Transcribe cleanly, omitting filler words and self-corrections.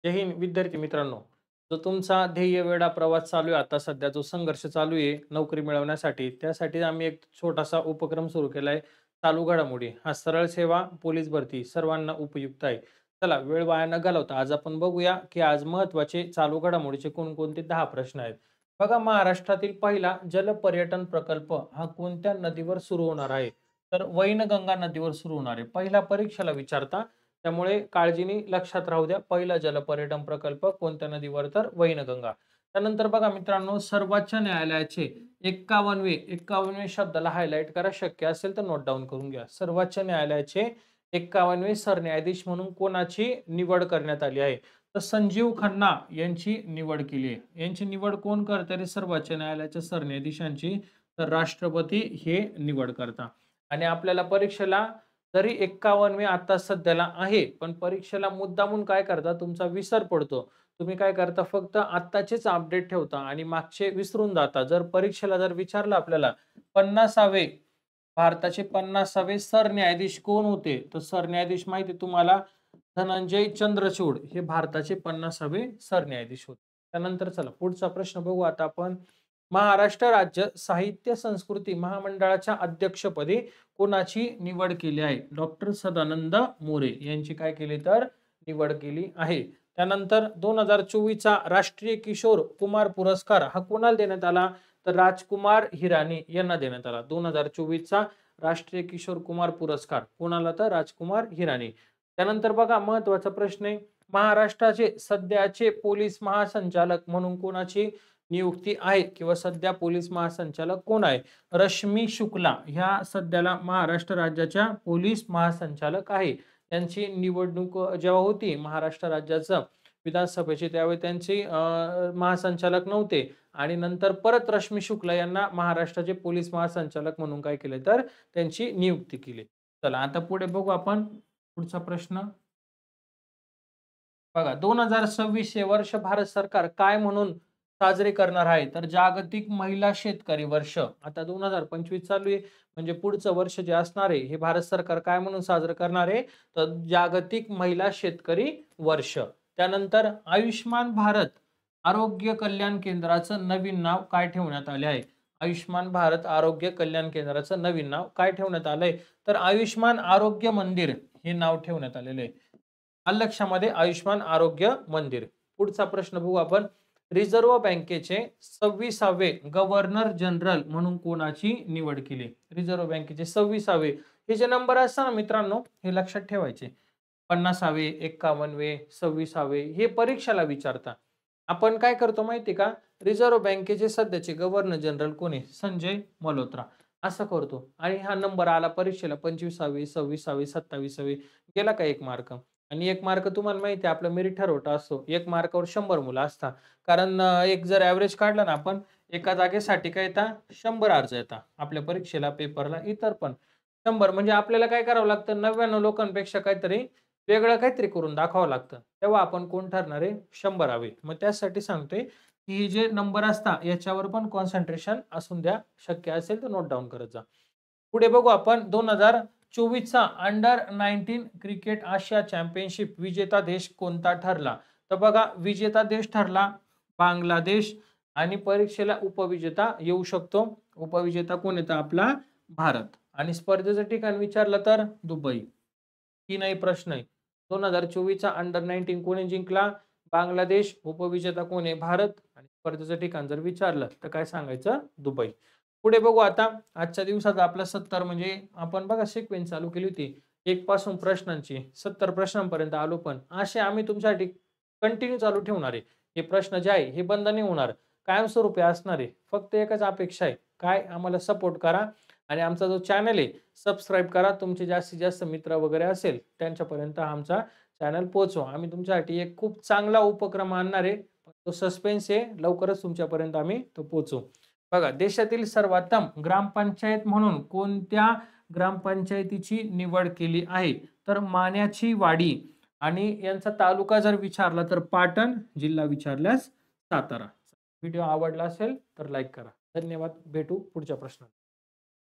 जय हिंद विद्यार्थी मित्रांनो. जो तुमचा ध्येय वेळा प्रवास चालू आहे आता सध्या जो संघर्ष चालू आहे नोकरी मिळवण्यासाठी, त्यासाठी आम्ही एक छोटासा उपक्रम सुरू केला आहे. चालू घडामोडी. हा सरळ सेवा पोलीस भरती सर्वांना उपयुक्त आहे. चला वेळ वाया न घालवता आज आपण बघूया, की आज महत्त्वाचे चालू घडामोडीचे कोणकोणते 10 प्रश्न आहेत. बघा महाराष्ट्रातील पहिला जलपर्यटन प्रकल्प हा कोणत्या नदीवर सुरू होणार आहे? तर वैनगंगा नदीवर सुरू होणार आहे. पहिल्या परीक्षेला विचारता त्यामुळे काळजीने लक्षात राहू द्या. पहिला जलपर्यटन प्रकल्प कोणत्या नदीवर? तर वैनगंगा. त्यानंतर बघा मित्रांनो, सर्वोच्च न्यायालयाचे 51वे शब्दाला हायलाइट करा. शक्य असेल तर नोट डाउन करून घ्या. सर्वोच्च न्यायालयाचे 51वे सरन्यायाधीश म्हणून कोणाची निवड करण्यात आली आहे? तर संजीव खन्ना यांची निवड केली आहे. यांची निवड कोण करतं रे सर्वोच्च न्यायालयाच्या सरन्यायाधीशांची? तर राष्ट्रपती हे निवड करतात. आणि आपल्याला परीक्षेला तरी 51वे आता सध्याला आहे, पण परीक्षेला मुद्दामून काय करता, तुमचा विसर पडतो. तुम्ही काय करता, फक्त आत्ताचेच अपडेट ठेवता आणि मागचे विसरून जाता. जर परीक्षेला विचारलं आपल्याला 50वे भारताचे 50वे सरन्यायाधीश कोण होते? तर सरन्यायाधीश माहिती आहे तुम्हाला धनंजय चंद्रचूड हे भारताचे 50वे सरन्यायाधीश होते. त्यानंतर चला पुढचा प्रश्न बघू आता आपण. महाराष्ट्र राज्य साहित्य संस्कृती महामंडळाच्या अध्यक्षपदी कोणाची निवड केली आहे? डॉक्टर सदानंद मोरे यांची काय केली तर निवड केली आहे. त्यानंतर 2024 चा राष्ट्रीय किशोर कुमार पुरस्कार हा कोणाला देण्यात आला? तर राजकुमार हिरानी यांना देण्यात आला. 2024 चा राष्ट्रीय किशोर कुमार पुरस्कार कोणाला? तर राजकुमार हिरानी. त्यानंतर बघा महत्वाचा प्रश्न आहे. महाराष्ट्राचे सध्याचे पोलीस महासंचालक म्हणून कोणाची नियुक्ती आहे किंवा सध्या पोलीस महासंचालक कोण आहे? रश्मी शुक्ला ह्या सध्याला महाराष्ट्र राज्याच्या पोलीस महासंचालक आहे. त्यांची निवडणूक जेव्हा होती महाराष्ट्र राज्याचं विधानसभेची त्यावेळी त्यांची महासंचालक नव्हते आणि नंतर परत रश्मी शुक्ला यांना महाराष्ट्राचे पोलीस महासंचालक म्हणून काय केले तर त्यांची नियुक्ती केली. चला आता पुढे बघू आपण पुढचा प्रश्न. बघा 2026 हे वर्ष भारत सरकार काय म्हणून साजरे करणार आहे? तर जागतिक महिला शेतकरी वर्ष. आता 2025 चालू आहे म्हणजे पुढचं वर्ष जे असणार आहे हे भारत सरकार काय म्हणून साजरं करणार आहे? तर जागतिक महिला शेतकरी वर्ष. त्यानंतर आयुष्मान भारत आरोग्य कल्याण केंद्राचं नवीन नाव काय ठेवण्यात आले आहे? आयुष्मान भारत आरोग्य कल्याण केंद्राचं नवीन नाव काय ठेवण्यात आलंय? तर आयुष्मान आरोग्य मंदिर हे नाव ठेवण्यात आलेलं आहे. आलं लक्षामध्ये आयुष्मान आरोग्य मंदिर. पुढचा प्रश्न बघू आपण. रिझर्व्ह बँकेचे 26वे गव्हर्नर जनरल म्हणून कोणाची निवड केली? रिझर्व्ह बँकेचे 26वे हे जे नंबर असतात ना मित्रांनो हे लक्षात ठेवायचे. 50वे, 51वे, 26वे हे परीक्षेला विचारता. आपण काय करतो माहिती का? रिझर्व्ह बँकेचे सध्याचे गव्हर्नर जनरल कोणी? संजय मल्होत्रा असं करतो आणि हा नंबर आला परीक्षेला 25वे, 26वे, 27वे गेला का 1 मार्क. आणि 1 मार्क तुम्हाला माहिती आहे आपलं मेरिट ठरवता असतो. 1 मार्कावर 100 मुलं असतात. कारण एक जर ॲव्हरेज काढला ना आपण एका जागेसाठी काय येतात 100 अर्ज येतात. आपल्या परीक्षेला, पेपरला इतर पण 100 म्हणजे आपल्याला काय करावं लागतं 99 लोकांपेक्षा काहीतरी वेगळं काहीतरी करून दाखवावं लागतं. तेव्हा आपण कोण ठरणार आहे 100 हवे. मग त्यासाठी सांगतोय की हे जे नंबर असतात याच्यावर पण कॉन्सन्ट्रेशन असून द्या. शक्य असेल तर नोट डाउन करत जा. पुढे बघू आपण 2024चा अंडर 19 क्रिकेट आशिया चॅम्पियनशिप विजेता देश कोणता ठरला? तर बघा विजेता देश ठरला बांगलादेश आणि परीक्षेला उपविजेता येऊ शकतो. उपविजेता कोण येतं? आपला भारत. आणि स्पर्धेचं ठिकाण विचारलं तर दुबई. तीनही प्रश्न आहे. 2024चा अंडर 19 कोणी जिंकला? बांगलादेश. उपविजेता कोण आहे? भारत. आणि स्पर्धेचं ठिकाण जर विचारलं तर काय सांगायचं? दुबई. पुढे बघू आता आजच्या दिवसाचा आपला 70 म्हणजे आपण बघा सिक्वेन्स चालू केली होती. 1 पासून प्रश्नांची 70 प्रश्नांपर्यंत आलो पण असे आम्ही तुमच्यासाठी कंटिन्यू चालू ठेवणार आहे. हे प्रश्न जे आहे हे बंद नाही होणार. कायमस्वरूपी असणार आहे. फक्त एकच अपेक्षा आहे. काय? आम्हाला सपोर्ट करा आणि आमचा जो चॅनल आहे सबस्क्राईब करा. तुमचे जास्तीत जास्त मित्र वगैरे असेल त्यांच्यापर्यंत आमचा चॅनल पोहोचवा. आम्ही तुमच्यासाठी एक खूप चांगला उपक्रम आणणार आहे. तो सस्पेन्स आहे. लवकरच तुमच्यापर्यंत आम्ही तो पोहोचवू. बघा देशातील सर्वोत्तम ग्रामपंचायत म्हणून कोणत्या ग्रामपंचायतीची निवड केली आहे? तर मान्याची वाडी. आणि यांचा तालुका जर विचारला तर पाटण, जिल्हा विचारल्यास सातारा. व्हिडिओ आवडला असेल तर लाईक करा. धन्यवाद. भेटू पुढच्या प्रश्नात.